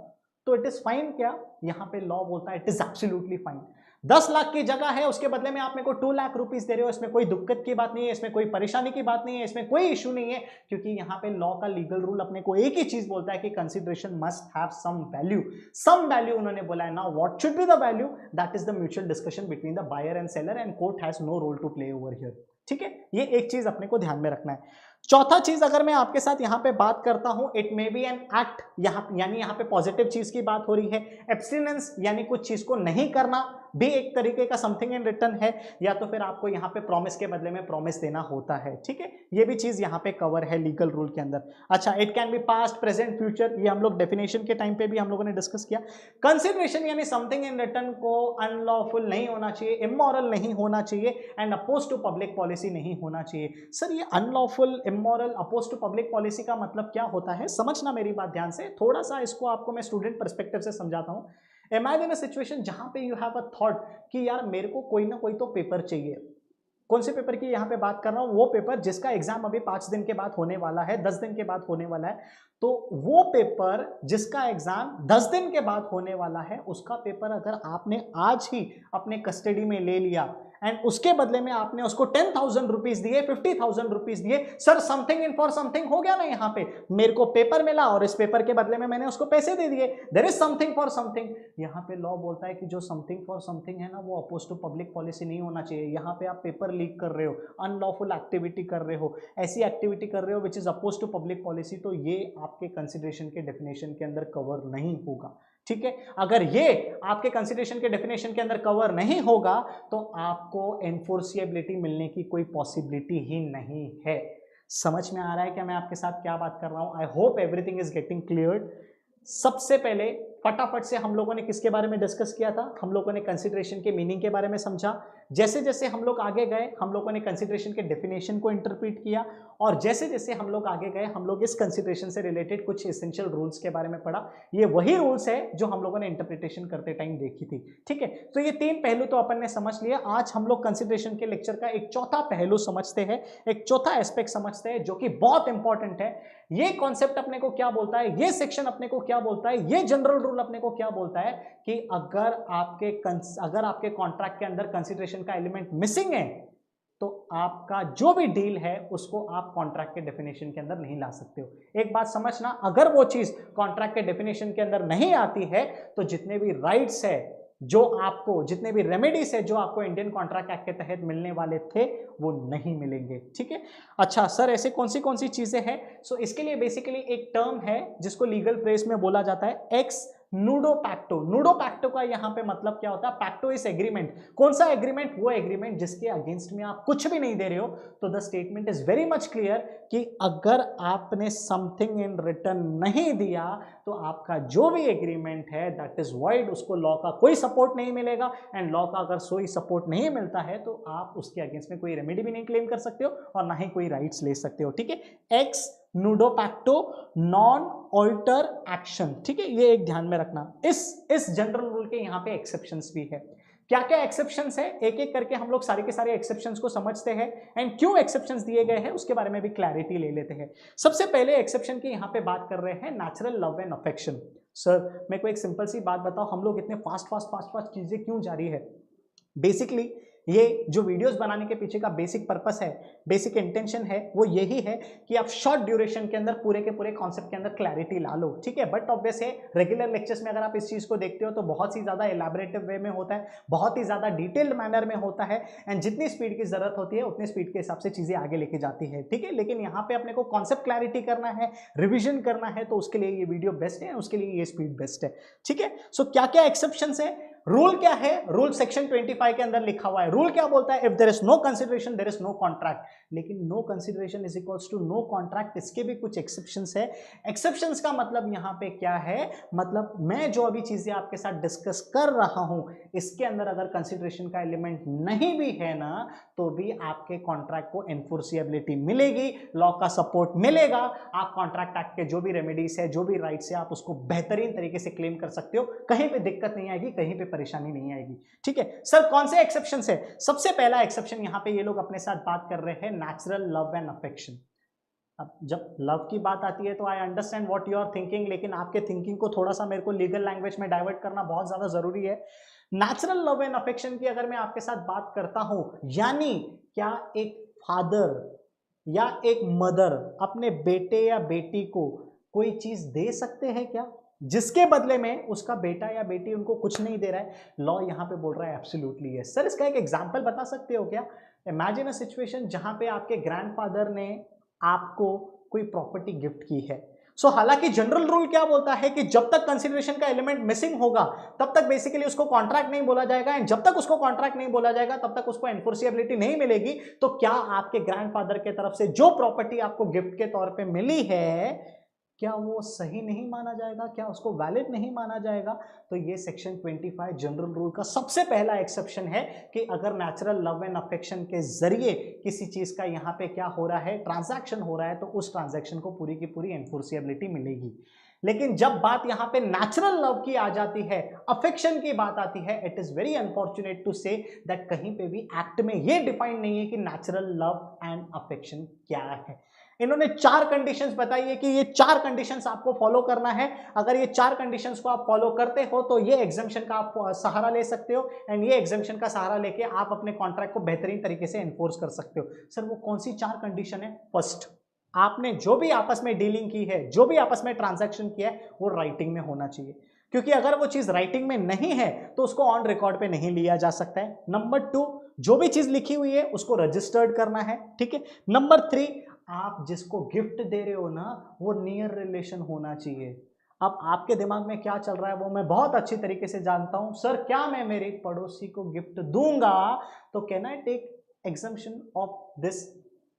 तो इट इज फाइन। क्या यहाँ पे लॉ बोलता है? It is absolutely fine. 10 lakh की जगह है, उसके बदले में आप मेरे को 2 लाख रुपीस दे रहे हो, इसमें कोई दिक्कत की बात नहीं है, इसमें कोई परेशानी की बात नहीं है, इसमें कोई इशू नहीं है, क्योंकि यहाँ पे लॉ का लीगल रूल अपने को एक ही चीज बोलता है कि consideration must have some value. Some value उन्होंने बोला है। Now what should be the value? That is the mutual discussion between the buyer and seller and court has no role to play over here. ठीक है, ये एक चीज अपने को ध्यान में रखना है। चौथा चीज अगर मैं आपके साथ यहां पे बात करता हूं, it may be an act, यानी यहां पे पॉजिटिव चीज की बात हो रही है। एब्स्टिनेंस यानी कुछ चीज को नहीं करना भी एक तरीके का समथिंग इन रिटर्न है, या तो फिर आपको यहाँ पे प्रॉमिस के बदले में प्रॉमिस देना होता है। ठीक है, ये भी चीज यहाँ पे कवर है लीगल रूल के अंदर। अच्छा, it can be past, present, future, ये हम लोग डेफिनेशन के टाइम पे भी हम लोगों ने डिस्कस किया। कंसिडरेशन यानी समथिंग इन रिटर्न को अनलॉफुल नहीं होना चाहिए, इमोरल नहीं होना चाहिए, and oppose to public policy नहीं होना चाहिए। सर ये unlawful, immoral, oppose to public policy का मतलब क्या होता है? समझना मेरी बात ध्यान से, थोड़ा सा इसको आपको मैं स्टूडेंट पर्सपेक्टिव से समझाता हूं। इमेजिन अ सिचुएशन जहां पे यू हैव अ थॉट कि यार मेरे को कोई ना कोई तो पेपर चाहिए, कौन से पेपर की यहाँ पे बात कर रहा हूँ? वो पेपर जिसका एग्जाम अभी 5 दिन के बाद होने वाला है, 10 दिन के बाद होने वाला है। तो वो पेपर जिसका एग्जाम 10 दिन के बाद होने वाला है, उसका पेपर अगर आपने आज ही अपने कस्टडी में ले लिया एंड उसके बदले में आपने उसको 10,000 रुपीज दिए, 50,000 रुपीज दिए, sir something in for something हो गया ना। यहाँ पे मेरे को पेपर मिला और इस पेपर के बदले में मैंने उसको पैसे दे दिए, there is something for something. यहाँ पे लॉ बोलता है कि जो समथिंग फॉर समथिंग है ना, वो अपोज टू पब्लिक पॉलिसी नहीं होना चाहिए। यहाँ पे आप पेपर लीक कर रहे हो, अनलॉफुल एक्टिविटी कर रहे हो, ऐसी एक्टिविटी कर रहे हो which is oppose to public policy, तो ये आपके कंसिडरेशन के डेफिनेशन के अंदर कवर नहीं होगा। ठीक है, अगर ये आपके कंसिडरेशन के डेफिनेशन के अंदर कवर नहीं होगा तो आपको एनफोर्सिएबिलिटी मिलने की कोई पॉसिबिलिटी ही नहीं है। समझ में आ रहा है क्या मैं आपके साथ क्या बात कर रहा हूं? I hope everything is getting cleared. सबसे पहले फटाफट से हम लोगों ने किसके बारे में डिस्कस किया था? हम लोगों ने कंसिडरेशन के मीनिंग के बारे में समझा। जैसे जैसे हम लोग आगे गए, हम लोगों ने कंसिडरेशन के डेफिनेशन को इंटरप्रेट किया, और जैसे जैसे हम लोग आगे गए, हम लोग इस कंसिडरेशन से रिलेटेड कुछ एसेंशियल रूल्स के बारे में पढ़ा। ये वही रूल्स है जो हम लोगों ने इंटरप्रिटेशन करते टाइम देखी थी। ठीक है, तो ये 3 पहलू तो अपन ने समझ लिया। आज हम लोग कंसिडरेशन के लेक्चर का एक चौथा पहलू समझते हैं, एक चौथा एस्पेक्ट समझते हैं, जो कि बहुत इंपॉर्टेंट है। ये कॉन्सेप्ट अपने को क्या बोलता है, ये सेक्शन अपने को क्या बोलता है, ये जनरल रूल अपने को क्या बोलता है कि अगर आपके कॉन्ट्रैक्ट के अंदर कंसिडरेशन का एलिमेंट मिसिंग है तो आपका जो भी डील है उसको आप कॉन्ट्रैक्ट के डेफिनेशन के अंदर नहीं ला सकते हो। एक बात समझना, अगर वो चीज कॉन्ट्रैक्ट के डेफिनेशन के अंदर नहीं आती है तो जितने भी राइट्स है जो आपको, जितने भी रेमेडीज है जो आपको इंडियन कॉन्ट्रैक्ट एक्ट के तहत मिलने वाले थे, वो नहीं मिलेंगे। ठीक है, अच्छा सर ऐसे कौन सी चीजें हैं? सो इसके लिए बेसिकली एक टर्म है जिसको लीगल फ्रेज में बोला जाता है एक्स नूडो पैक्टो। नूडो पैक्टो का यहां पे मतलब क्या होता है? पैक्टो इज एग्रीमेंट। कौन सा एग्रीमेंट? वो एग्रीमेंट जिसके अगेंस्ट में आप कुछ भी नहीं दे रहे हो। तो the statement is very much clear कि अगर आपने समथिंग इन रिटर्न नहीं दिया तो आपका जो भी एग्रीमेंट है दैट इज वॉइड, उसको लॉ का कोई सपोर्ट नहीं मिलेगा। एंड लॉ का अगर कोई सपोर्ट नहीं मिलता है तो आप उसके अगेंस्ट में कोई रेमेडी भी नहीं क्लेम कर सकते हो और ना ही कोई राइट्स ले सकते हो। ठीक है, एक्स नूडो पैक्टो नॉन ऑल्टर एक्शन। ठीक है, ये एक ध्यान में रखना। इस जनरल रूल के यहाँ पे एक्सेप्शंस भी है। क्या क्या एक्सेप्शंस है, एक एक करके हम लोग सारे के सारे एक्सेप्शंस को समझते हैं एंड क्यों एक्सेप्शंस दिए गए हैं उसके बारे में भी क्लैरिटी ले लेते हैं। सबसे पहले एक्सेप्शन की यहाँ पे बात कर रहे हैं natural love and affection. Sir मेरे को एक सिंपल सी बात बताओ, हम लोग इतने फास्ट चीजें क्यों जारी है? बेसिकली ये जो वीडियोस बनाने के पीछे का बेसिक पर्पस है, बेसिक इंटेंशन है, वो यही है कि आप शॉर्ट ड्यूरेशन के अंदर पूरे के पूरे कॉन्सेप्ट के अंदर क्लैरिटी ला लो। ठीक है, बट ऑब्वियस है रेगुलर लेक्चर्स में अगर आप इस चीज को देखते हो तो बहुत ही ज्यादा एलैबोरेटिव वे में होता है, बहुत ही ज्यादा डिटेल्ड मैनर में होता है एंड जितनी स्पीड की जरूरत होती है उतनी स्पीड के हिसाब से चीजें आगे लेके जाती है। ठीक है, लेकिन यहाँ पे अपने को कॉन्सेप्ट क्लैरिटी करना है, रिविजन करना है, तो उसके लिए ये वीडियो बेस्ट है, उसके लिए ये स्पीड बेस्ट है। ठीक है, सो क्या क्या एक्सेप्शंस है? रूल क्या है? रूल सेक्शन 25 के अंदर लिखा हुआ है। रूल क्या बोलता है? If there is no consideration there is no contract. लेकिन no consideration is equals to no contract, इसके भी कुछ एक्सेप्शंस है। एक्सेप्शंस का मतलब यहाँ पे क्या है? मतलब मैं जो अभी चीजें आपके साथ डिस्कस कर रहा हूं इसके अंदर अगर कंसिडरेशन का एलिमेंट नहीं भी है ना तो भी आपके कॉन्ट्रैक्ट को एनफोर्सिएबिलिटी मिलेगी, लॉ का सपोर्ट मिलेगा। आप कॉन्ट्रैक्ट एक्ट के जो भी रेमेडीज है, जो भी राइट्स है, आप उसको बेहतरीन तरीके से क्लेम कर सकते हो, कहीं पे दिक्कत नहीं आएगी, कहीं पे परेशानी नहीं आएगी। ठीक है सर, कौन से एक्सेप्शन है? सबसे पहला एक्सेप्शन यहाँ पे ये लोग अपने साथ बात कर रहे हैं नेचुरल लव एंड अफेक्शन। अब जब लव की बात आती है तो I understand what you are thinking, लेकिन आपके थिंकिंग को थोड़ा सा मेरे को लीगल लैंग्वेज में डाइवर्ट करना बहुत ज्यादा जरूरी है। नेचुरल लव एंड अफेक्शन की अगर मैं आपके साथ बात करता हूं, यानी क्या एक फादर या एक मदर अपने बेटे या बेटी को कोई चीज दे सकते हैं क्या जिसके बदले में उसका बेटा या बेटी उनको कुछ नहीं दे रहा है? लॉ यहाँ पे बोल रहा है एब्सोल्युटली यस। सर इसका एक एग्जांपल बता सकते हो क्या? इमेजिन अ सिचुएशन जहां पे आपके ग्रैंडफादर ने आपको कोई प्रॉपर्टी गिफ्ट की है। सो हालांकि जनरल रूल क्या बोलता है कि जब तक कंसिडरेशन का एलिमेंट मिसिंग होगा तब तक बेसिकली उसको कॉन्ट्रैक्ट नहीं बोला जाएगा, एंड जब तक उसको कॉन्ट्रैक्ट नहीं बोला जाएगा तब तक उसको एनफोर्सिएबिलिटी नहीं मिलेगी। तो क्या आपके ग्रैंडफादर के तरफ से जो प्रॉपर्टी आपको गिफ्ट के तौर पे मिली है क्या वो सही नहीं माना जाएगा? क्या उसको वैलिड नहीं माना जाएगा? तो ये सेक्शन 25 जनरल रूल का सबसे पहला एक्सेप्शन है कि अगर नेचुरल लव एंड अफेक्शन के जरिए किसी चीज का यहाँ पे क्या हो रहा है, ट्रांजैक्शन हो रहा है, तो उस ट्रांजैक्शन को पूरी की पूरी एनफोर्सिएबिलिटी मिलेगी। लेकिन जब बात यहाँ पे नेचुरल लव की आ जाती है, अफेक्शन की बात आती है, it is very unfortunate to say that कहीं पे भी एक्ट में ये डिफाइन नहीं है कि नेचुरल लव एंड अफेक्शन क्या है। इन्होंने 4 कंडीशंस बताई है कि ये 4 कंडीशंस आपको फॉलो करना है। अगर ये 4 कंडीशंस को आप फॉलो करते हो तो ये एग्जम्पशन का आप सहारा ले सकते हो, एंड ये एग्जम्पशन का सहारा लेके आप अपने कॉन्ट्रैक्ट को बेहतरीन तरीके से एनफोर्स कर सकते हो। सर वो कौन सी 4 कंडीशन है? फर्स्ट, आपने जो भी आपस में डीलिंग की है, जो भी आपस में ट्रांजैक्शन किया है, वो राइटिंग में होना चाहिए, क्योंकि अगर वो चीज राइटिंग में नहीं है तो उसको ऑन रिकॉर्ड पे नहीं लिया जा सकता है। नंबर 2, जो भी चीज लिखी हुई है उसको रजिस्टर्ड करना है, ठीक है। नंबर 3, आप जिसको गिफ्ट दे रहे हो ना, वो नियर रिलेशन होना चाहिए। अब आपके दिमाग में क्या चल रहा है वो मैं बहुत अच्छी तरीके से जानता हूं। सर क्या मैं मेरे पड़ोसी को गिफ्ट दूंगा तो can I take exemption of this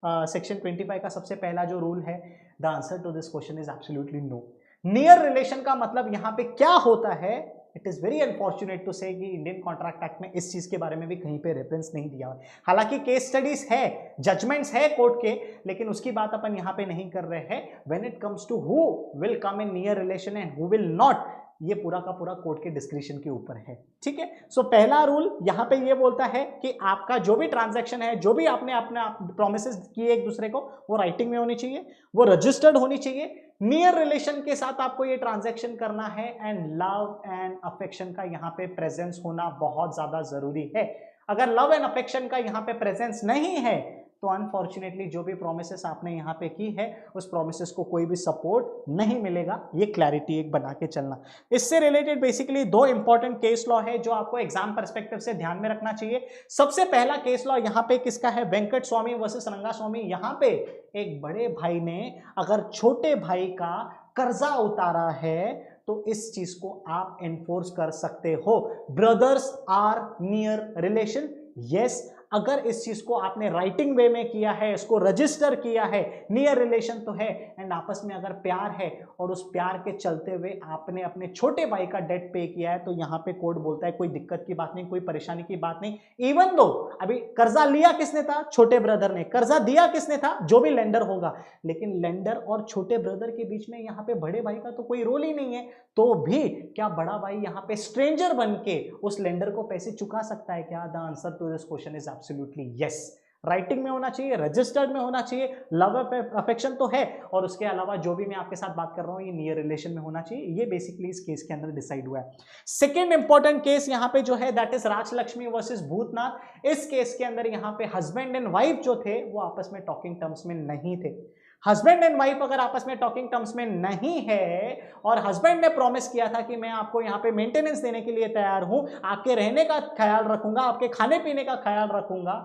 section 25 का सबसे पहला जो रूल है? The answer to this question is absolutely no. Near relation का मतलब यहां पे क्या होता है? It is very unfortunate to say कि इंडियन कॉन्ट्रैक्ट एक्ट में इस चीज के बारे में भी कहीं पे रेफरेंस नहीं दिया हुआ है। हालांकि केस स्टडीज है, जजमेंट्स है कोर्ट के, लेकिन उसकी बात अपन यहां पे नहीं कर रहे हैं। When it comes to who will come in near relation and who will not, ये पूरा का पूरा कोर्ट के डिस्क्रिप्शन के ऊपर है, ठीक है। सो पहला रूल यहां पे ये बोलता है कि आपका जो भी ट्रांजैक्शन है, जो भी आपने अपने प्रोमिसेस किए एक दूसरे को, वो राइटिंग में होनी चाहिए, वो रजिस्टर्ड होनी चाहिए, नियर रिलेशन के साथ आपको ये ट्रांजैक्शन करना है, एंड लव एंड अफेक्शन का यहाँ पे प्रेजेंस होना बहुत ज्यादा जरूरी है। अगर लव एंड अफेक्शन का यहाँ पे प्रेजेंस नहीं है तो अनफॉर्चुनेटली जो भी प्रोमिसेस आपने यहाँ पे की है उस प्रोमिसेस को कोई भी सपोर्ट नहीं मिलेगा। ये क्लैरिटी एक बना के चलना। इससे related basically 2 important case law है जो आपको एग्जाम पर्सपेक्टिव से ध्यान में रखना चाहिए। सबसे पहला केस लॉ यहाँ पे किसका है? वेंकट स्वामी वर्सेस रंगास्वामी। यहाँ पे एक बड़े भाई ने अगर छोटे भाई का कर्जा उतारा है तो इस चीज को आप एनफोर्स कर सकते हो। Brothers are near relation, yes. अगर इस चीज को आपने राइटिंग वे में किया है, इसको रजिस्टर किया है, नियर रिलेशन तो है। एंड आपस में अगर प्यार है और उस प्यार के चलते हुए आपने अपने छोटे भाई का डेट पे किया है तो यहां पे कोर्ट बोलता है कोई दिक्कत की बात नहीं, कोई परेशानी की बात नहीं। इवन दो अभी कर्जा लिया किसने था? छोटे ब्रदर ने। कर्जा दिया किसने था? जो भी लेंडर होगा। लेकिन लेंडर और छोटे ब्रदर के बीच में यहाँ पे बड़े भाई का तो कोई रोल ही नहीं है, तो भी क्या बड़ा भाई यहाँ पे स्ट्रेंजर बन के उस लेंडर को पैसे चुका सकता है क्या? The answer to this question is absolutely yes. Writing में होना चाहिए, रजिस्टर्ड में होना चाहिए, लव अफेक्शन तो है, और उसके अलावा जो भी मैं आपके साथ बात कर रहा हूं ये नियर रिलेशन में होना चाहिए। ये बेसिकली इस केस के अंदर डिसाइड हुआ है। सेकेंड इंपॉर्टेंट केस यहाँ पे जो है that is Rajlakshmi versus Bhutnath. इस केस के अंदर यहाँ पे हस्बैंड एंड वाइफ जो थे वो आपस में टॉकिंग टर्म्स में नहीं थे। हस्बैंड एंड वाइफ अगर आपस में टॉकिंग टर्म्स में नहीं है और हस्बैंड ने प्रॉमिस किया था कि मैं आपको यहाँ पे मेंटेनेंस देने के लिए तैयार हूं, आपके रहने का ख्याल रखूंगा, आपके खाने पीने का ख्याल रखूंगा,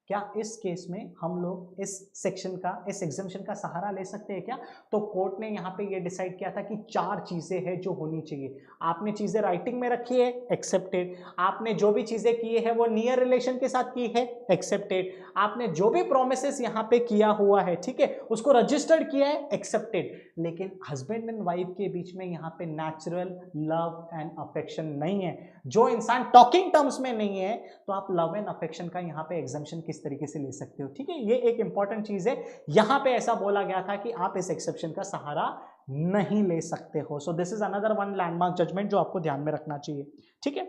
क्या इस केस में हम लोग इस सेक्शन का, इस एग्जम्पशन का सहारा ले सकते हैं क्या? तो कोर्ट ने यहाँ पे ये डिसाइड किया था कि 4 चीजें हैं जो होनी चाहिए। आपने चीजें राइटिंग में रखी है, एक्सेप्टेड। आपने जो भी चीजें की है वो नियर रिलेशन के साथ की है, एक्सेप्टेड। आपने जो भी प्रोमिसेस यहाँ पे किया हुआ है, ठीक है, उसको रजिस्टर्ड किया है, एक्सेप्टेड। लेकिन हस्बैंड एंड वाइफ के बीच में यहाँ पे नेचुरल लव एंड अफेक्शन नहीं है। जो इंसान टॉकिंग टर्म्स में नहीं है तो आप लव एंड अफेक्शन का यहाँ पे एग्जम्पशन किस तरीके से ले सकते हो, ठीक है। ये एक इंपॉर्टेंट चीज है। यहां पे ऐसा बोला गया था कि आप इस एक्सेप्शन का सहारा नहीं ले सकते हो। So this is another one landmark judgement जो आपको ध्यान में रखना चाहिए, ठीक है।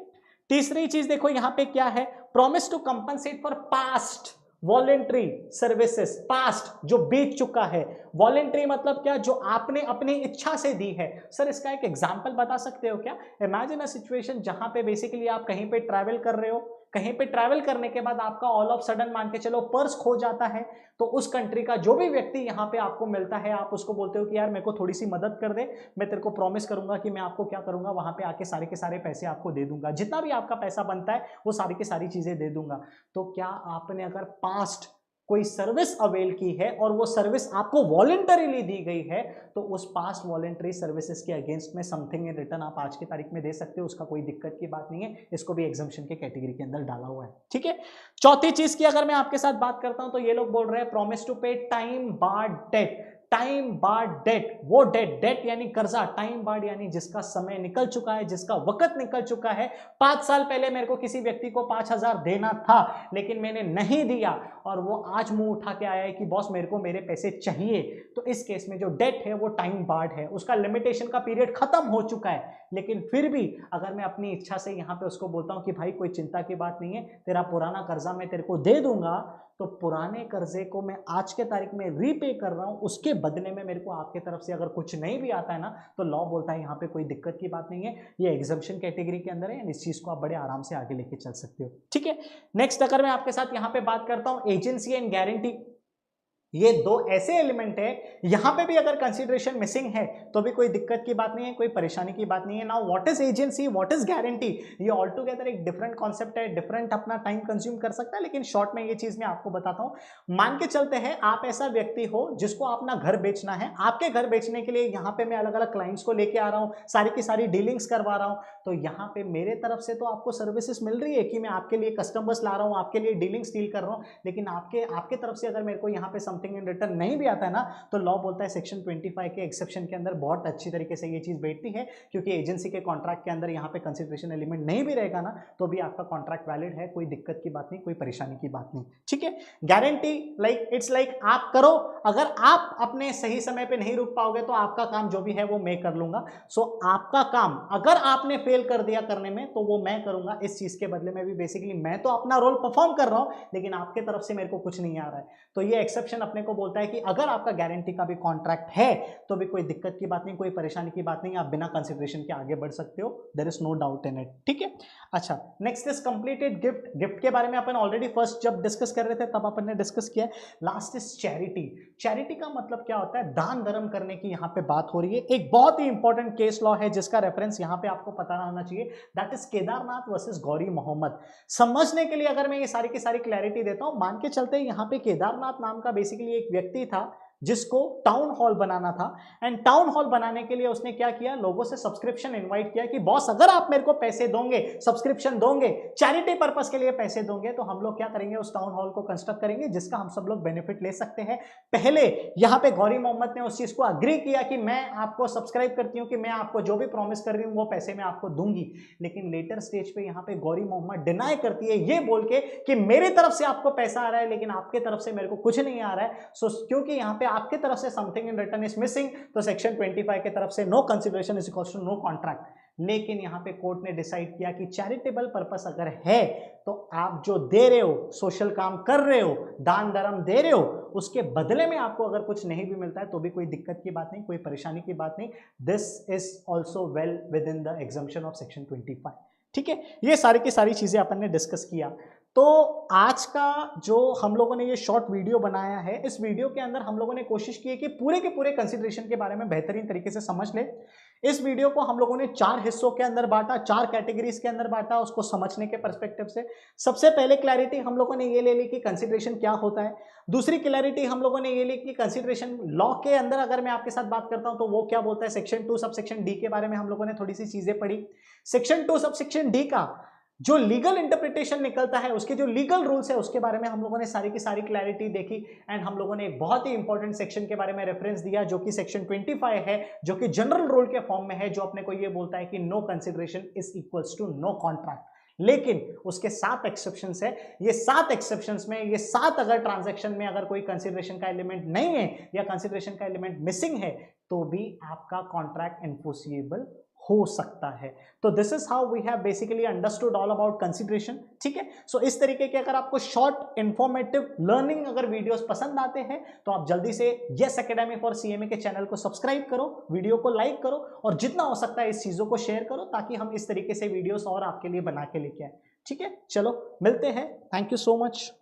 तीसरी चीज देखो यहां पे क्या है? Promise to compensate for past voluntary services. Past जो बीत चुका है, वॉलेंट्री मतलब क्या? जो आपने अपनी इच्छा से दी है। सर इसका एक एग्जांपल बता सकते हो क्या? इमेजिन अ सिचुएशन जहां पे बेसिकली आप कहीं पे ट्रैवल कर रहे हो, कहीं पे ट्रैवल करने के बाद आपका ऑल ऑफ सडन मान के चलो पर्स खो जाता है, तो उस कंट्री का जो भी व्यक्ति यहाँ पे आपको मिलता है आप उसको बोलते हो कि यार मेरे को थोड़ी सी मदद कर दे, मैं तेरे को प्रॉमिस करूंगा कि मैं आपको क्या करूंगा, वहां पे आके सारे के सारे पैसे आपको दे दूंगा, जितना भी आपका पैसा बनता है वो सारी की सारी चीजें दे दूंगा। तो क्या आपने अगर पास्ट कोई सर्विस अवेल की है और वो सर्विस आपको वॉलंटरीली दी गई है तो उस पास्ट वॉलंटरी सर्विसेज के अगेंस्ट में समथिंग इन रिटर्न आप आज की तारीख में दे सकते हो, उसका कोई दिक्कत की बात नहीं है। इसको भी एग्जम्पशन के कैटेगरी के अंदर डाला हुआ है, ठीक है। चौथी चीज की अगर मैं आपके साथ बात करता हूं तो ये लोग बोल रहे हैं promise to pay time barred debt. Time barred debt, वो डेट यानी कर्जा, टाइम बार्ड यानी जिसका समय निकल चुका है, जिसका वक्त निकल चुका है। 5 साल पहले मेरे को किसी व्यक्ति को 5,000 देना था लेकिन मैंने नहीं दिया और वो आज मुंह उठा के आया है कि बॉस मेरे को मेरे पैसे चाहिए, तो इस केस में जो डेट है वो टाइम बार्ड है, उसका लिमिटेशन का पीरियड खत्म हो चुका है। लेकिन फिर भी अगर मैं अपनी इच्छा से यहां पे उसको बोलता हूं कि भाई कोई चिंता की बात नहीं है, तेरा पुराना कर्जा मैं तेरे को दे दूंगा, तो पुराने कर्जे को मैं आज के तारीख में रीपे कर रहा हूं, उसके बदले में मेरे को आपके तरफ से अगर कुछ नहीं भी आता है ना, तो लॉ बोलता है यहाँ पे कोई दिक्कत की बात नहीं है, ये एग्जम्पशन कैटेगरी के अंदर है, इस चीज को आप बड़े आराम से आगे लेके चल सकते हो। ठीक है, नेक्स्ट अगर मैं आपके साथ यहाँ पे बात करता हूं एजेंसी एंड गारंटी, ये दो ऐसे एलिमेंट है, यहां पे भी अगर कंसीडरेशन मिसिंग है तो भी कोई दिक्कत की बात नहीं है, कोई परेशानी की बात नहीं है। Now what is agency, what is guarantee, ये ऑल टुगेदर एक डिफरेंट कॉन्सेप्ट है, डिफरेंट अपना टाइम कंज्यूम कर सकता है, लेकिन शॉर्ट में ये चीज मैं आपको बताता हूं। मान के चलते हैं आप ऐसा व्यक्ति हो जिसको अपना घर बेचना है, आपके घर बेचने के लिए यहां पे मैं अलग अलग क्लाइंट्स को लेके आ रहा हूं, सारी की सारी डीलिंग्स करवा रहा हूं, तो यहां पे मेरे तरफ से तो आपको सर्विसेज मिल रही है कि मैं आपके लिए कस्टमर्स ला रहा हूं, आपके लिए डीलिंग्स डील कर रहा हूं, लेकिन आपके तरफ से अगर मेरे को यहां पे समथिंग इन रिटर्न नहीं आता है ना, तो लॉ बोलता है सेक्शन 25 के एक्सेप्शन के अंदर बहुत अच्छी तरीके से ये चीज बैठती है, क्योंकि एजेंसी के कॉन्ट्रैक्ट के अंदर यहां पे कंसीडरेशन एलिमेंट नहीं भी रहेगा ना, तो भी आपका कॉन्ट्रैक्ट वैलिड है, कोई दिक्कत की बात नहीं, कोई परेशानी की बात नहीं। ठीक है, गारंटी इट्स लाइक आप करो, अगर आप अपने सही समय पे नहीं रुक पाओगे तो आपका काम जो भी है वो मैं कर लूंगा। सो आपका काम अगर आपने फेल कर दिया करने में तो वो मैं करूंगा, इस चीज के बदले में भी बेसिकली मैं तो अपना रोल परफॉर्म कर रहा हूं, लेकिन आपके तरफ से मेरे को कुछ नहीं आ रहा है। तो ये एक्सेप्शन अपने को बोलता है कि अगर आपका गारंटी का भी कॉन्ट्रैक्ट है तो भी कोई दिक्कत की बात नहीं, कोई परेशानी की बात नहीं, आप बिना कंसिडरेशन के आगे बढ़ सकते हो, there is no doubt in it. ठीक है, अच्छा next is completed gift. Gift के बारे में अपन ऑलरेडी फर्स्ट जब डिस्कस कर रहे थे तब अपन ने डिस्कस किया। Last is charity. चैरिटी का मतलब क्या होता है, दान धर्म करने की यहाँ पे बात हो रही है। एक बहुत ही इंपॉर्टेंट केस लॉ है जिसका रेफरेंस यहाँ पे आपको पता होना चाहिए, that is Kedarnath versus Gauri Mohammad. समझने के लिए अगर मैं ये सारी की सारी क्लैरिटी देता हूं, मान के चलते यहाँ पे केदारनाथ नाम का बेसिकली एक व्यक्ति था जिसको टाउन हॉल बनाना था, एंड टाउन हॉल बनाने के लिए उसने क्या किया, लोगों से सब्सक्रिप्शन इनवाइट किया कि बॉस अगर आप मेरे को पैसे दोगे, सब्सक्रिप्शन दोगे, चैरिटी पर्पस के लिए पैसे दोगे, तो हम लोग क्या करेंगे, उस टाउन हॉल को कंस्ट्रक्ट करेंगे जिसका हम सब लोग बेनिफिट ले सकते हैं। पहले यहां पे गौरी मोहम्मद ने उस चीज को अग्री किया कि मैं आपको सब्सक्राइब करती हूं, कि मैं आपको जो भी प्रॉमिस कर रही हूं वो पैसे मैं आपको दूंगी, लेकिन लेटर स्टेज पे यहां पे गौरी मोहम्मद डिनाई करती है ये बोल के कि मेरी तरफ से आपको पैसा आ रहा है लेकिन आपके तरफ से मेरे को कुछ नहीं आ रहा है। सो क्योंकि यहां पे आपके तरफ से something in return is missing, तो सेक्शन 25 के तरफ से no consideration is equal to no contract. लेकिन यहां पे कोर्ट ने डिसाइड किया कि चैरिटेबल पर्पस अगर है तो आप जो दे रहे हो, सोशल काम कर रहे हो, दान धर्म दे रहे हो, उसके बदले में आपको अगर कुछ नहीं भी मिलता है तो भी कोई दिक्कत की बात नहीं, कोई परेशानी की बात नहीं। This is also well with in the exemption of section 25। ठीक है, ये सारी की सारी चीजें अपन ने डिस्कस किया। तो आज का जो हम लोगों ने ये शॉर्ट वीडियो बनाया है, इस वीडियो के अंदर हम लोगों ने कोशिश की है कि पूरे के पूरे कंसीडरेशन के बारे में बेहतरीन तरीके से समझ ले। इस वीडियो को हम लोगों ने 4 हिस्सों के अंदर बांटा, 4 कैटेगरीज के अंदर बांटा, उसको समझने के पर्सपेक्टिव से। सबसे पहले क्लैरिटी हम लोगों ने ये ले ली कि कंसीडरेशन क्या होता है। दूसरी क्लैरिटी हम लोगों ने ये ली कि कंसीडरेशन लॉ के अंदर अगर मैं आपके साथ बात करता हूं तो वो क्या बोलता है, सेक्शन 2 सबसेक्शन डी के बारे में हम लोगों ने थोड़ी सी चीजें पढ़ी। सेक्शन 2 सबसेक्शन डी का जो लीगल इंटरप्रिटेशन निकलता है, उसके जो लीगल रूल्स है उसके बारे में हम लोगों ने सारी की सारी क्लैरिटी देखी, एंड हम लोगों ने एक बहुत ही इंपॉर्टेंट सेक्शन के बारे में रेफरेंस दिया जो कि सेक्शन 25 है, जो कि जनरल रूल के फॉर्म में है, जो अपने को ये बोलता है कि no consideration is equals to no contract. लेकिन उसके 7 एक्सेप्शंस है। ये 7 एक्सेप्शंस में ये 7 अगर ट्रांजैक्शन में अगर कोई कंसिडरेशन का एलिमेंट नहीं है या कंसिडरेशन का एलिमेंट मिसिंग है तो भी आपका कॉन्ट्रैक्ट एनफोर्सिएबल हो सकता है। तो this is how we have basically understood all about consideration. ठीक है, सो इस तरीके के अगर आपको शॉर्ट इंफॉर्मेटिव लर्निंग अगर वीडियोस पसंद आते हैं तो आप जल्दी से यस एकेडमी फॉर सीएमए के चैनल को सब्सक्राइब करो, वीडियो को लाइक करो और जितना हो सकता है इस चीजों को शेयर करो ताकि हम इस तरीके से वीडियोस और आपके लिए बना के लेके आए। ठीक है, चलो मिलते हैं, थैंक यू सो मच।